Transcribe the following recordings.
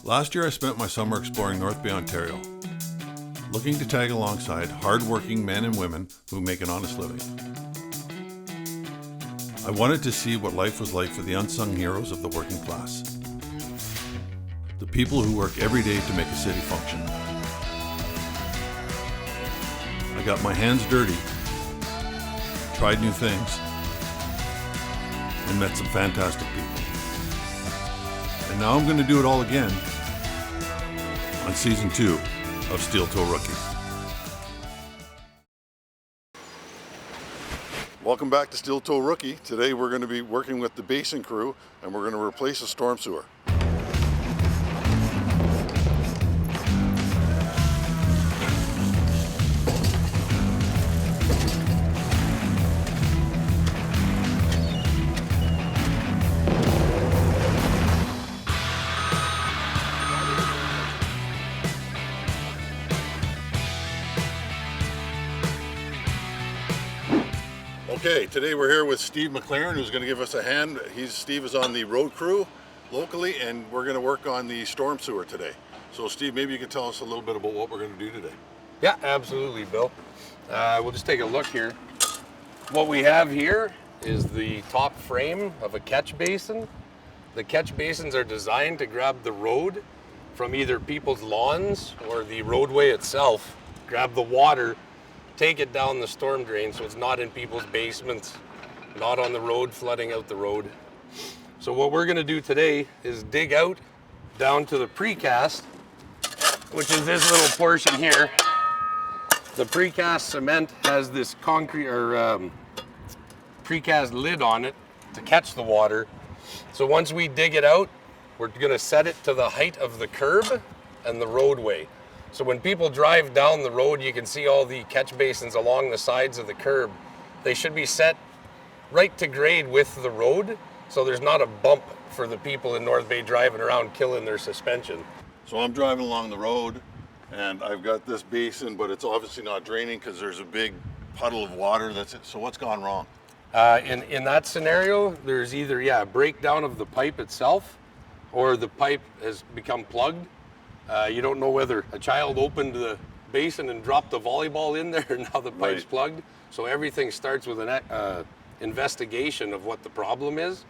Last year I spent my summer exploring North Bay, Ontario, looking to tag alongside hard-working men and women who make an honest living. I wanted to see what life was like for the unsung heroes of the working class. The people who work every day to make a city function. I got my hands dirty, tried new things, and met some fantastic people. And now I'm going to do it all again on Season 2 of Steel Toe Rookie. Welcome back to Steel Toe Rookie. Today we're going to be working with the basin crew and we're going to replace a storm sewer. Okay, today we're here with Steve McLaren, who's going to give us a hand. Steve is on the road crew locally, and we're going to work on the storm sewer today. So Steve, maybe you can tell us a little bit about what we're going to do today. Yeah, absolutely, Bill. We'll just take a look here. What we have here is the top frame of a catch basin. The catch basins are designed to grab the road from either people's lawns or the roadway itself, grab the water, take it down the storm drain so it's not in people's basements, not on the road, flooding out the road. So what we're going to do today is dig out down to the precast, which is this little portion here. The precast cement has this concrete or precast lid on it to catch the water. So once we dig it out, we're going to set it to the height of the curb and the roadway. So when people drive down the road, you can see all the catch basins along the sides of the curb. They should be set right to grade with the road, so there's not a bump for the people in North Bay driving around killing their suspension. So I'm driving along the road and I've got this basin, but it's obviously not draining because there's a big puddle of water that's it. So what's gone wrong? In that scenario, there's either a breakdown of the pipe itself or the pipe has become plugged. You don't know whether a child opened the basin and dropped the volleyball in there and now the pipe's Right. plugged. So everything starts with an investigation of what the problem is.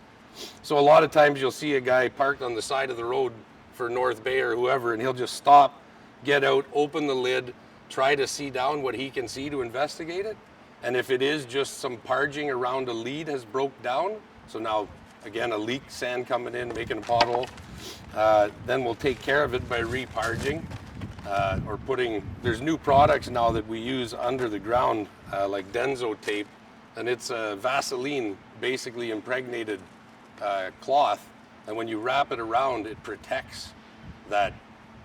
So a lot of times you'll see a guy parked on the side of the road for North Bay or whoever, and he'll just stop, get out, open the lid, try to see down what he can see to investigate it. And if it is just some parging around a lead has broke down, so now again a leak, sand coming in, making a pothole, then we'll take care of it by reparging or there's new products now that we use under the ground like Denso tape, and it's a Vaseline basically impregnated cloth, and when you wrap it around it protects that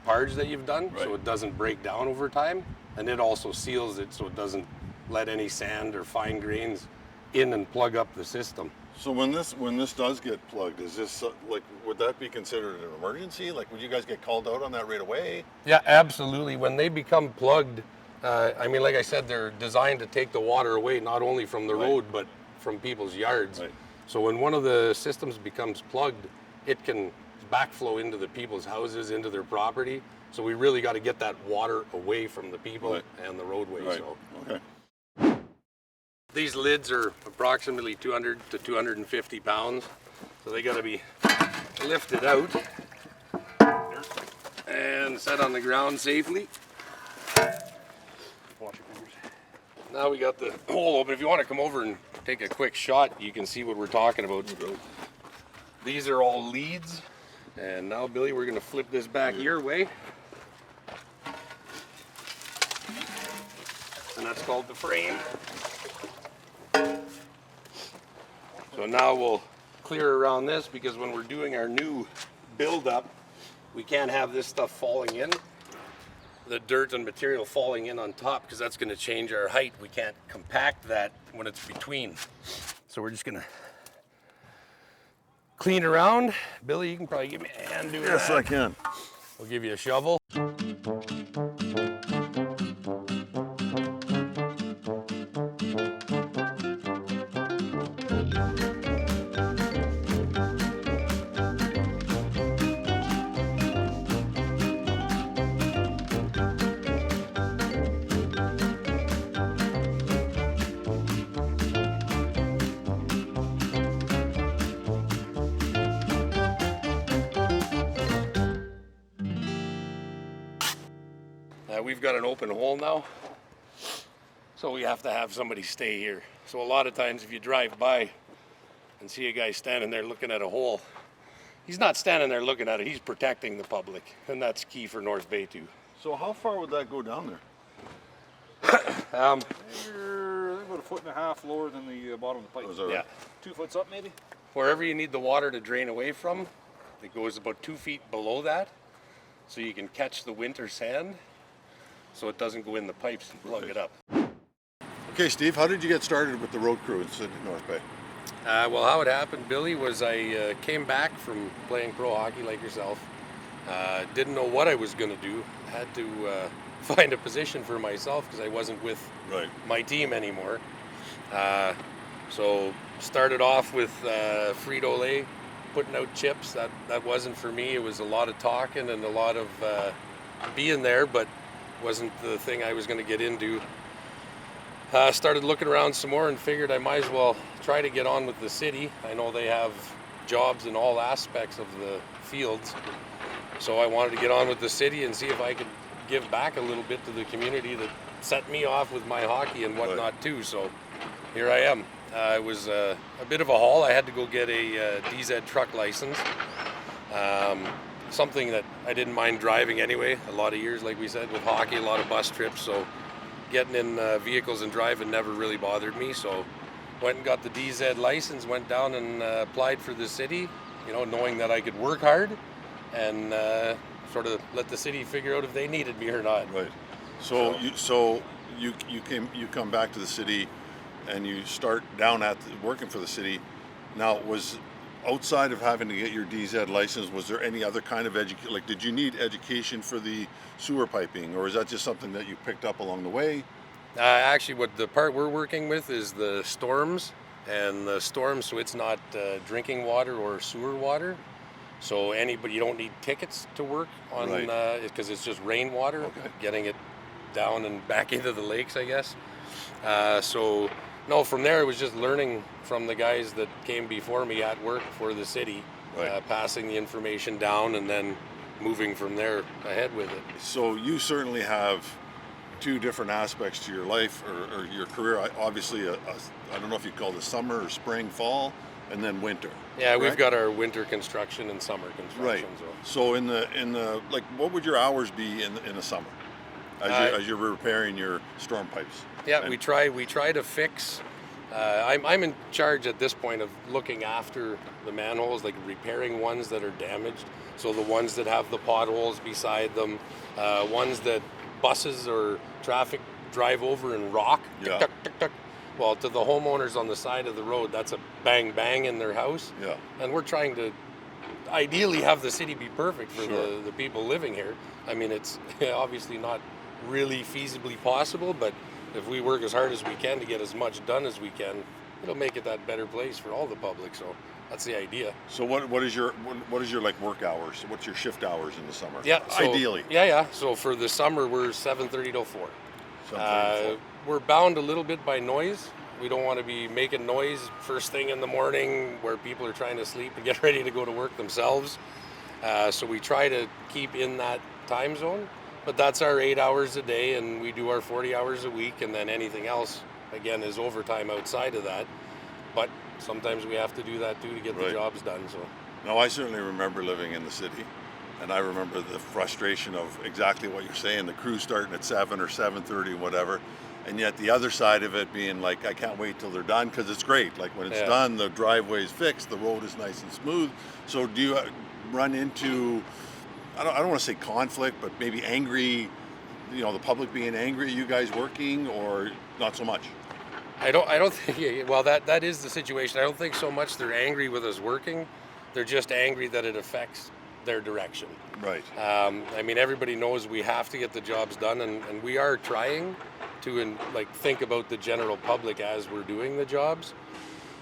parge that you've done, so it doesn't break down over time, and it also seals it so it doesn't let any sand or fine grains in and plug up the system. So when this does get plugged, is this would that be considered an emergency? Like, would you guys get called out on that right away? Yeah, absolutely. When they become plugged, like I said, they're designed to take the water away, not only from the road, but from people's yards. Right. So when one of the systems becomes plugged, it can backflow into the people's houses, into their property. So we really got to get that water away from the people and the roadway. Right. So. Okay. These lids are approximately 200 to 250 pounds, so they got to be lifted out and set on the ground safely. Now we got the hole open. If you want to come over and take a quick shot, you can see what we're talking about. These are all leads, and now Billy, we're going to flip this back your way. And that's called the frame. So now we'll clear around this, because when we're doing our new build-up, we can't have this stuff falling in, the dirt and material falling in on top, because that's going to change our height. We can't compact that when it's between. So we're just going to clean around. Billy, you can probably give me a hand doing that. Yes, I can. We'll give you a shovel. We've got an open hole now, so we have to have somebody stay here. So a lot of times if you drive by and see a guy standing there looking at a hole, he's not standing there looking at it, he's protecting the public, and that's key for North Bay too. So how far would that go down there? You're about 1.5 feet lower than the bottom of the pipe. Oh, is that right? Yeah, 2 foot up maybe? wherever you need the water to drain away from, it goes about 2 feet below that, so you can catch the winter sand, so it doesn't go in the pipes and plug it up. Okay, Steve, how did you get started with the road crew in Sydney North Bay? Well, how it happened, Billy, was I came back from playing pro hockey like yourself. Didn't know what I was going to do. Had to find a position for myself because I wasn't with Right. my team anymore. So started off with Frito-Lay, putting out chips. That wasn't for me. It was a lot of talking and a lot of being there, but wasn't the thing I was going to get into. Started looking around some more and figured I might as well try to get on with the city. I know they have jobs in all aspects of the fields, so I wanted to get on with the city and see if I could give back a little bit to the community that set me off with my hockey and whatnot too. So here I am. It was a bit of a haul. I had to go get a DZ truck license. Something that I didn't mind driving anyway. A lot of years, like we said, with hockey, a lot of bus trips. So getting in vehicles and driving never really bothered me. So went and got the DZ license, went down and applied for the city, you know, knowing that I could work hard and sort of let the city figure out if they needed me or not. Right. You come back to the city, and you start down at working for the city. Now, was outside of having to get your DZ license, was there any other kind of education? Like, did you need education for the sewer piping, or is that just something that you picked up along the way? Actually, what the part we're working with is the storms, and the storms, so it's not drinking water or sewer water. So anybody, you don't need tickets to work on, Right. because it's just rainwater, Okay. getting it down and back into the lakes, I guess. So no, from there it was just learning from the guys that came before me at work for the city, Right. passing the information down and then moving from there ahead with it. So you certainly have two different aspects to your life or your career. Obviously, I don't know if you call it summer or spring, fall, and then winter. Yeah, we've correct? got our winter construction and summer Right. construction. So in the like, what would your hours be in the summer as you're repairing your storm pipes? Yeah, And- we try to fix. I'm in charge at this point of looking after the manholes, like repairing ones that are damaged. So the ones that have the potholes beside them, ones that buses or traffic drive over and rock. Yeah. Tuck, tuck, tuck. Well, to the homeowners on the side of the road, that's a bang bang in their house. Yeah. And we're trying to ideally have the city be perfect for Sure. the people living here. I mean, it's obviously not really feasibly possible, but if we work as hard as we can to get as much done as we can, it'll make it that better place for all the public. So that's the idea. So what is your like work hours? What's your shift hours in the summer? Yeah. So, Ideally. Yeah. So for the summer, we're 7:30 till 4. We're bound a little bit by noise. We don't want to be making noise first thing in the morning where people are trying to sleep and get ready to go to work themselves. So we try to keep in that time zone, but that's our 8 hours a day, and we do our 40 hours a week, and then anything else, again, is overtime outside of that. But sometimes we have to do that too to get Right. the jobs done. So Now, I certainly remember living in the city, and I remember the frustration of exactly what you're saying, the crew starting at 7 or 7:30, whatever, and yet the other side of it being like, I can't wait till they're done, because it's great. Like, when it's Yeah. done, the driveway is fixed, the road is nice and smooth. So do you run into, I don't want to say conflict, but maybe angry, the public being angry at you guys working, or not so much? I don't think, well, that is the situation. I don't think so much they're angry with us working. They're just angry that it affects their direction. Right. I mean, everybody knows we have to get the jobs done, and we are trying to think about the general public as we're doing the jobs.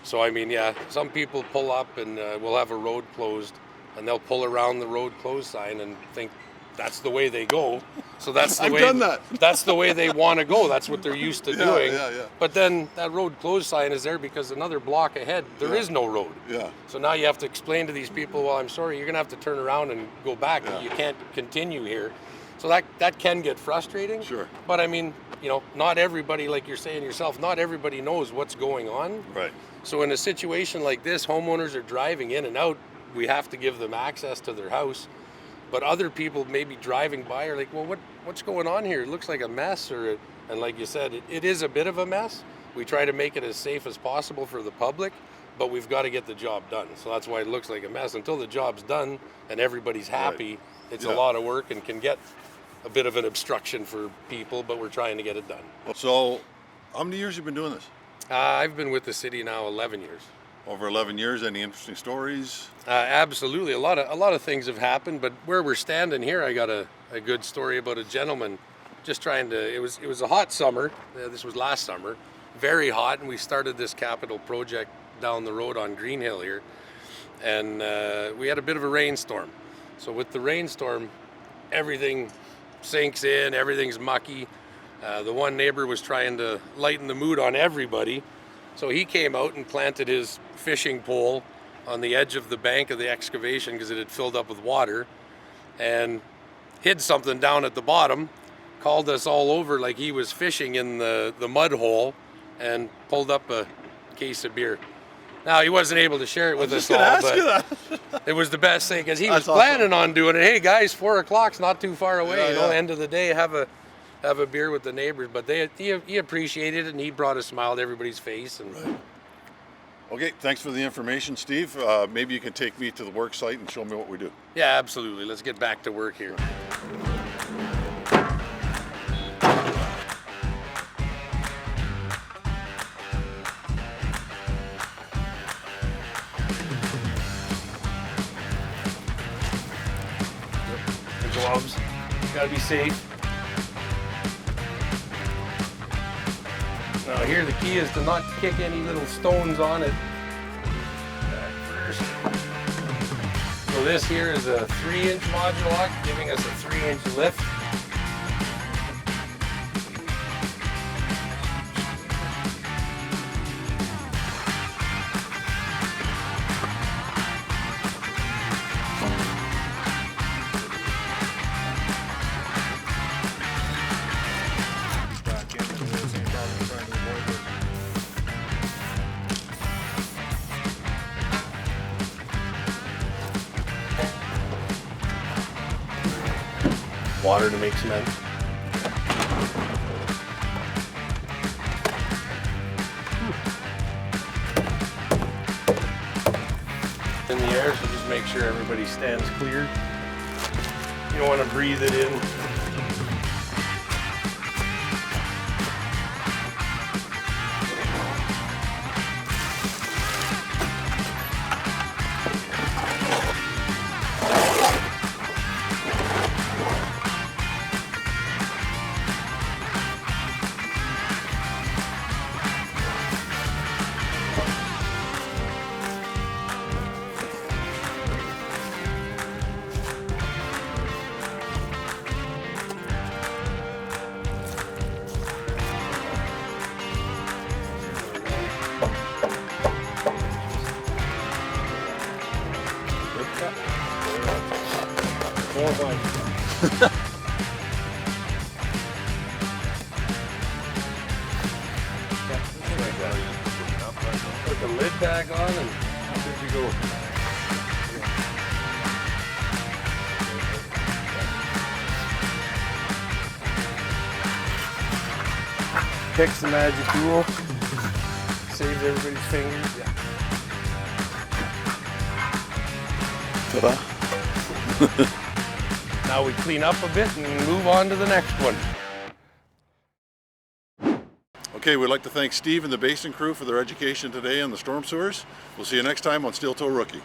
So I mean, yeah, some people pull up and we'll have a road closed, and they'll pull around the road closed sign and think that's the way they go. So that's the I've way. done that. That's the way they want to go. That's what they're used to doing. Yeah. But then that road closed sign is there because another block ahead there is no road. Yeah. So now you have to explain to these people, well, I'm sorry, you're going to have to turn around and go back. Yeah. You can't continue here. So that can get frustrating. Sure. But I mean, you know, not everybody, like you're saying yourself, not everybody knows what's going on. Right. So in a situation like this, homeowners are driving in and out. We have to give them access to their house. But other people maybe driving by are like, well, what's going on here? It looks like a mess. And like you said, it is a bit of a mess. We try to make it as safe as possible for the public, but we've got to get the job done. So that's why it looks like a mess. Until the job's done and everybody's happy, Right. it's Yeah. a lot of work and can get a bit of an obstruction for people, but we're trying to get it done. So, how many years you been doing this? I've been with the city now 11 years. Over 11 years. Any interesting stories? Absolutely, a lot of things have happened, but where we're standing here, I got a good story about a gentleman just trying to. It was a hot summer. This was last summer, very hot, and we started this capital project down the road on Green Hill here, and we had a bit of a rainstorm. So with the rainstorm, everything sinks in, everything's mucky. The one neighbor was trying to lighten the mood on everybody, so he came out and planted his fishing pole on the edge of the bank of the excavation because it had filled up with water, and hid something down at the bottom, called us all over like he was fishing in the mud hole, and pulled up a case of beer. Now, he wasn't able to share it with us all, but it was the best thing because he was That's awesome. planning on doing it. Hey guys, 4 o'clock's not too far away. Yeah, you know, yeah. end of the day, have a beer with the neighbors. But he appreciated it, and he brought a smile to everybody's face. And Right. Okay, thanks for the information, Steve. Maybe you can take me to the work site and show me what we do. yeah, absolutely. Let's get back to work here. The gloves. Gotta be safe. Now here the key is to not kick any little stones on it. Back first. So this here is a 3-inch module lock, giving us a 3-inch lift. Back in and do the same problem, trying to avoid it. Water to make cement. In the air, so just make sure everybody stands clear. You don't want to breathe it in. More like Put the lid back on and good to go. Picks the magic tool. Saves everybody's fingers. Now we clean up a bit and move on to the next one. Okay, we'd like to thank Steve and the Basin crew for their education today on the storm sewers. We'll see you next time on Steel Toe Rookie.